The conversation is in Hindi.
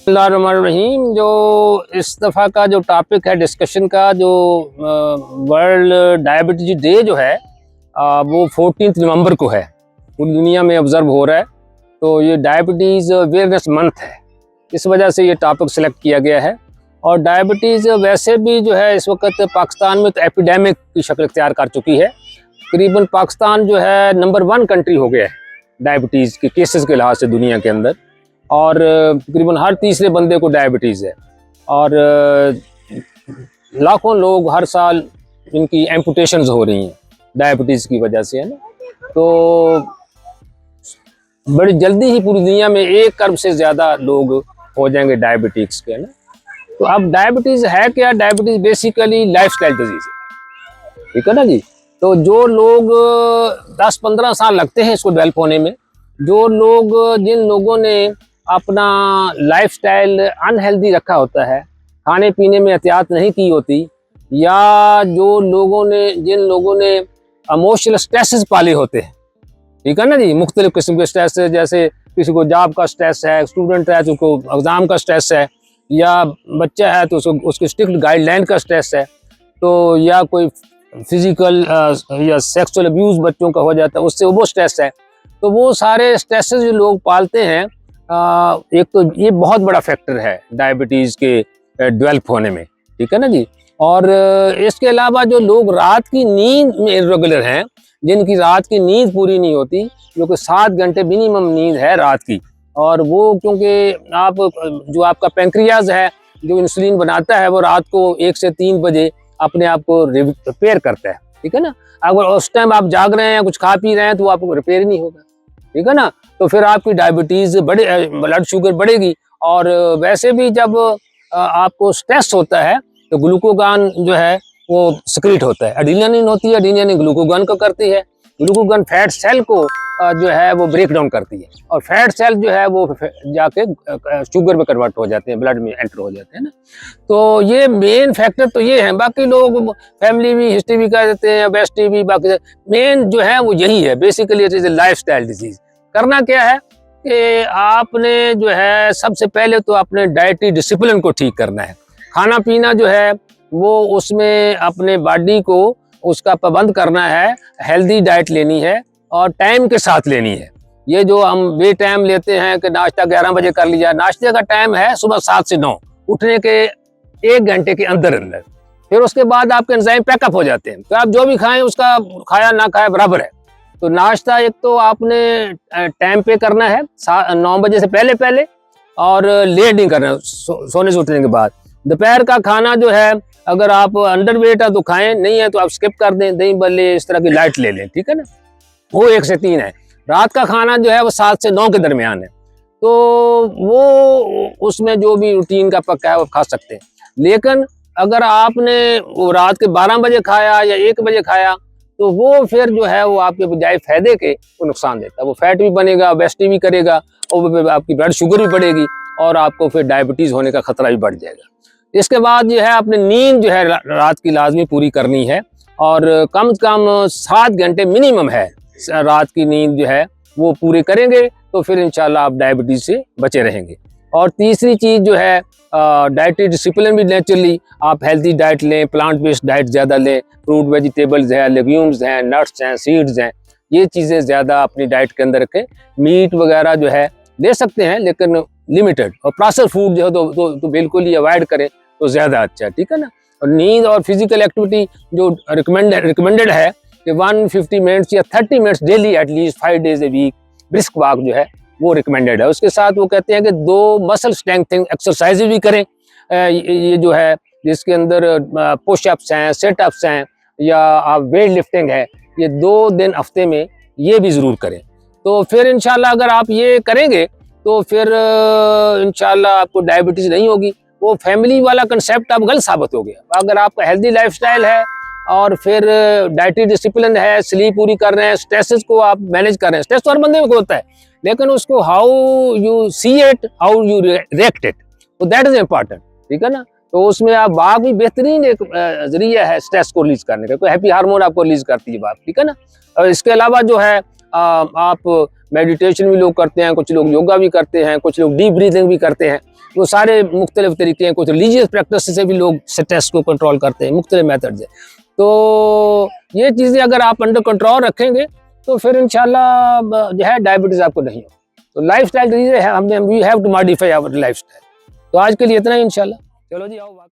बिस्मिल्लाहिर्रहमानिर्रहीम। जो इस दफ़ा का जो टॉपिक है डिस्कशन का, जो वर्ल्ड डायबिटीज डे जो है वो 14 नवंबर को है, पूरी दुनिया में ऑब्ज़र्व हो रहा है। तो ये डायबिटीज़ अवेयरनेस मंथ है, इस वजह से ये टॉपिक सेलेक्ट किया गया है। और डायबिटीज़ वैसे भी जो है इस वक्त पाकिस्तान में तो एपिडेमिक की शक्ल इख्तियार कर चुकी है। तकरीबन पाकिस्तान जो है नंबर 1 कंट्री हो गया है डायबिटीज़ के केसेस के लिहाज से दुनिया के अंदर, और तकरीबन हर तीसरे बंदे को डायबिटीज़ है। और लाखों लोग हर साल इनकी एम्पुटेशंस हो रही हैं डायबिटीज़ की वजह से, है ना। तो बड़ी जल्दी ही पूरी दुनिया में 1 अरब से ज़्यादा लोग हो जाएंगे डायबिटिक्स के, है ना। तो अब डायबिटीज़ है क्या? डायबिटीज़ बेसिकली लाइफस्टाइल डिजीज़ है, ठीक है ना जी। तो जो लोग 10-15 साल लगते हैं इसको डेवलप होने में, जिन लोगों ने अपना लाइफस्टाइल अनहेल्दी रखा होता है, खाने पीने में एहतियात नहीं की होती, या जिन लोगों ने इमोशनल स्ट्रेसेस पाले होते हैं, ठीक है ना जी। मुख्तलिफ किस्म के स्ट्रेस, जैसे किसी को जॉब का स्ट्रेस है, स्टूडेंट है तो उसको एग्ज़ाम का स्ट्रेस है, या बच्चा है तो उसको स्ट्रिक्ट गाइडलाइन का स्ट्रेस है, तो या कोई फिजिकल या सेक्सुअल अब्यूज़ बच्चों का हो जाता है, उससे वो स्ट्रेस है। तो वो सारे स्ट्रेसेस जो लोग पालते हैं, एक तो ये बहुत बड़ा फैक्टर है डायबिटीज़ के डेवलप होने में, ठीक है ना जी। और इसके अलावा जो लोग रात की नींद में इर्रेगुलर हैं, जिनकी रात की नींद पूरी नहीं होती, जो कि 7 घंटे मिनिमम नींद है रात की, और वो क्योंकि जो आपका पैंक्रियाज है जो इंसुलिन बनाता है, वो रात को 1 से 3 बजे अपने आप को रिपेयर करता है, ठीक है ना। अगर उस टाइम आप जाग रहे हैं, कुछ खा पी रहे हैं, तो आपको रिपेयर नहीं होगा, ठीक है ना। तो फिर आपकी डायबिटीज़ ब्लड शुगर बढ़ेगी। और वैसे भी जब आपको स्ट्रेस होता है तो ग्लूकोगान जो है वो सिक्रीट होता है, एड्रेनलिन होती है, एड्रेनलिन ग्लूकोगान को करती है, ग्लूकोगान फैट सेल को जो है वो ब्रेक डाउन करती है, और फैट सेल जो है वो जाके शुगर में कन्वर्ट हो जाते हैं, ब्लड में एंटर हो जाते हैं ना। तो ये मेन फैक्टर तो ये है। बाकी लोग फैमिली भी हिस्ट्री भी कह देते हैं, वेस्टी भी, बाकी मेन जो है वो यही है। Basically it is a lifestyle disease. करना क्या है कि आपने जो है सबसे पहले तो अपने डाइटरी डिसिप्लिन को ठीक करना है। खाना पीना जो है वो उसमें अपने बॉडी को उसका पाबंद करना है, हेल्दी डाइट लेनी है और टाइम के साथ लेनी है। ये जो हम बे टाइम लेते हैं कि नाश्ता 11 बजे कर लिया, नाश्ते का टाइम है सुबह 7 से 9, उठने के 1 घंटे के अंदर अंदर। फिर उसके बाद आपके एंजाइम पैकअप हो जाते हैं, तो आप जो भी खाएं उसका खाया ना खाया बराबर है। तो नाश्ता एक तो आपने टाइम पे करना है, 9 बजे से पहले पहले, और लेट नहीं करना सोने से उठने के बाद। दोपहर का खाना जो है, अगर आप अंडर वेट है तो खाएं, नहीं है तो आप स्किप कर दें, दही बल्ले इस तरह की लाइट ले लें, ठीक है ना। वो 1 से 3 है। रात का खाना जो है वो 7 से 9 के दरमियान है, तो वो उसमें जो भी रूटीन का पक्का है वो खा सकते हैं। लेकिन अगर आपने वो रात के 12 बजे खाया या 1 बजे खाया, तो वो फिर जो है वो आपके बजाय फायदे के वो नुकसान देता है। वो फैट भी बनेगा, ओबेसिटी भी करेगा, और आपकी ब्लड शुगर भी बढ़ेगी, और आपको फिर डायबिटीज़ होने का खतरा भी बढ़ जाएगा। इसके बाद जो है अपनी नींद जो है रात की लाजमी पूरी करनी है, और कम से कम 7 घंटे मिनिमम है रात की नींद जो है वो पूरी करेंगे, तो फिर इंशाल्लाह आप डायबिटीज़ से बचे रहेंगे। और तीसरी चीज़ जो है डाइटरी डिसिप्लिन भी नेचुरली आप हेल्दी डाइट लें, प्लांट बेस्ड डाइट ज़्यादा लें, फ्रूट वेजिटेबल्स हैं, लेग्यूम्स हैं, नट्स हैं, सीड्स हैं, ये चीज़ें ज़्यादा अपनी डाइट के अंदर रखें। मीट वगैरह जो है ले सकते हैं लेकिन लिमिटेड, और प्रोसेस्ड फूड जो है तो बिल्कुल ही अवॉइड करें तो ज़्यादा अच्छा है, ठीक है ना। और नींद और फिजिकल एक्टिविटी जो रिकमेंडेड है कि 150 मिनट्स या 30 minutes daily at least 5 days a week brisk walk जो है वो रिकमेंडेड है। उसके साथ वो कहते हैं कि 2 मसल स्ट्रेंथनिंग एक्सरसाइज भी करें, ये जो है जिसके अंदर पुशअप्स हैं, सेटअप्स हैं, या आप वेट लिफ्टिंग है, ये 2 दिन हफ्ते में ये भी ज़रूर करें। तो फिर इंशाल्लाह अगर आप ये करेंगे तो फिर इंशाल्लाह आपको डायबिटीज़ नहीं होगी। वो फैमिली वाला कंसेप्ट अब गलत साबित हो गया। अगर आपका हेल्दी लाइफस्टाइल है और फिर डाइटरी डिसिप्लिन है, स्लीप पूरी कर रहे हैं, स्ट्रेसेस को आप मैनेज कर रहे हैं, स्ट्रेस तो हर बंदे में होता है, लेकिन उसको how you see it, how you react it, तो दैट इज इम्पॉर्टेंट, ठीक है ना। तो उसमें आप बाग भी बेहतरीन एक जरिया है स्ट्रेस को रिलीज करने का, कोई हैप्पी हार्मोन आपको रिलीज करती है बाग, ठीक है ना। और इसके अलावा जो है आप मेडिटेशन भी लोग करते हैं, कुछ लोग योगा भी करते हैं, कुछ लोग डीप ब्रीथिंग भी करते हैं। वो सारे मुख्तलिफ तरीके हैं। कुछ रिलीजियस प्रैक्टिस से भी लोग स्ट्रेस को कंट्रोल करते हैं, मुख्तलिफ मेथड से। तो ये चीज़ें अगर आप अंडर कंट्रोल रखेंगे तो फिर इंशाल्लाह जो है डायबिटीज़ आपको नहीं हो। तो लाइफ स्टाइल है, हमने we have to modify our lifestyle. तो आज के लिए इतना ही इंशाल्लाह। चलो जी आओ बात